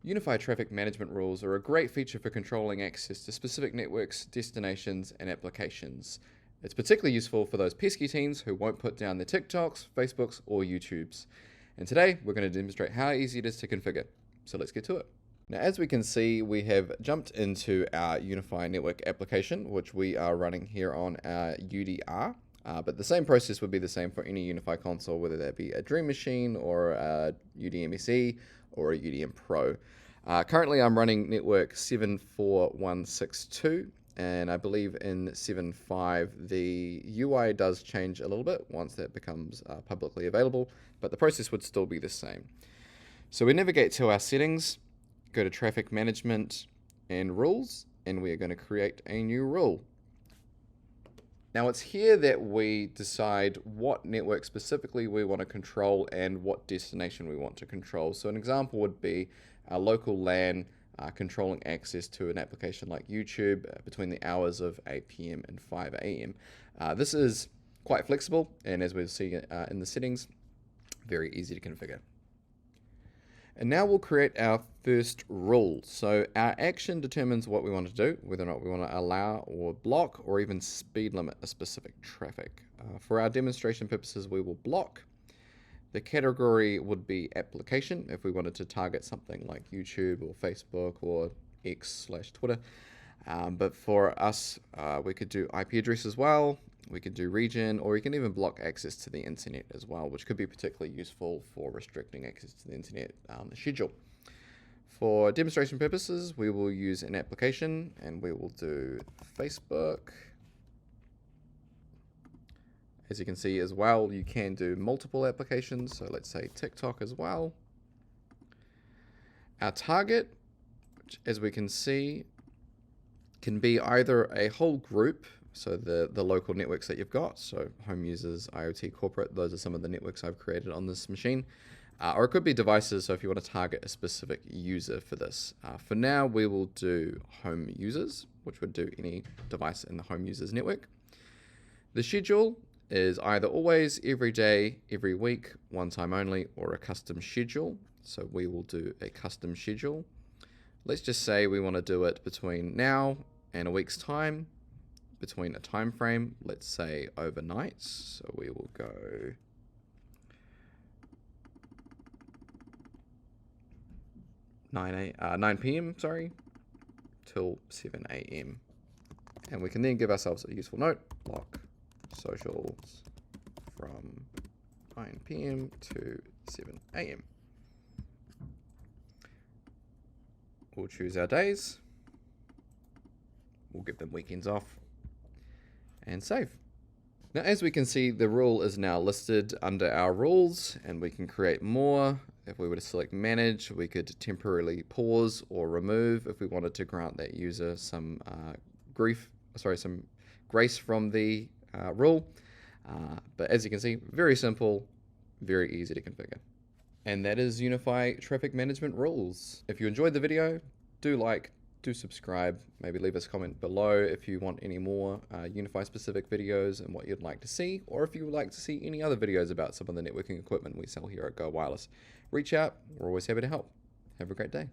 UniFi traffic management rules are a great feature for controlling access to specific networks, destinations, and applications. It's particularly useful for those pesky teens who won't put down their TikToks, Facebooks, or YouTubes. And today, we're going to demonstrate how easy it is to configure. So let's get to it. Now, as we can see, we have jumped into our UniFi network application, which we are running here on our UDR. But the same process would be the same for any UniFi console, whether that be a Dream Machine or a UDMSE or a UDM Pro. Currently, I'm running network 74162, and I believe in 7.5 the UI does change a little bit once that becomes publicly available, but the process would still be the same. So we navigate to our settings, go to traffic management and rules, and we are going to create a new rule. Now it's here that we decide what network specifically we want to control and what destination we want to control. So an example would be a local LAN controlling access to an application like YouTube between the hours of 8 p.m. and 5 a.m. This is quite flexible, and as we'll see in the settings, very easy to configure. And now we'll create our first rule. So our action determines what we want to do, whether or not we want to allow or block or even speed limit a specific traffic. For our demonstration purposes, we will block. The category would be application if we wanted to target something like YouTube or Facebook or X/Twitter. But for us, we could do IP address as well. We could do region, or you can even block access to the internet as well, which could be particularly useful for restricting access to the internet on the schedule. For demonstration purposes, we will use an application, and we will do Facebook. As you can see as well, you can do multiple applications, so let's say TikTok as well. Our target, which as we can see, can be either a whole group, so the local networks that you've got, so home users, IoT, corporate, those are some of the networks I've created on this machine. Or it could be devices, so if you want to target a specific user for this. For now, we will do home users, which would do any device in the home users network. The schedule is either always, every day, every week, one time only, or a custom schedule. So we will do a custom schedule. Let's just say we want to do it between now and a week's time, between a time frame, let's say overnight. So we will go 9 p.m. till 7 a.m. And we can then give ourselves a useful note, block socials from 9 p.m. to 7 a.m. We'll choose our days. We'll give them weekends off and save. Now, as we can see, the rule is now listed under our rules, and we can create more. If we were to select manage, we could temporarily pause or remove if we wanted to grant that user some grace from the rule. But as you can see, very simple, very easy to configure. And that is UniFi traffic management rules. If you enjoyed the video, do like, do subscribe, maybe leave us a comment below if you want any more UniFi specific videos and what you'd like to see, or if you would like to see any other videos about some of the networking equipment we sell here at Go Wireless. Reach out, we're always happy to help. Have a great day.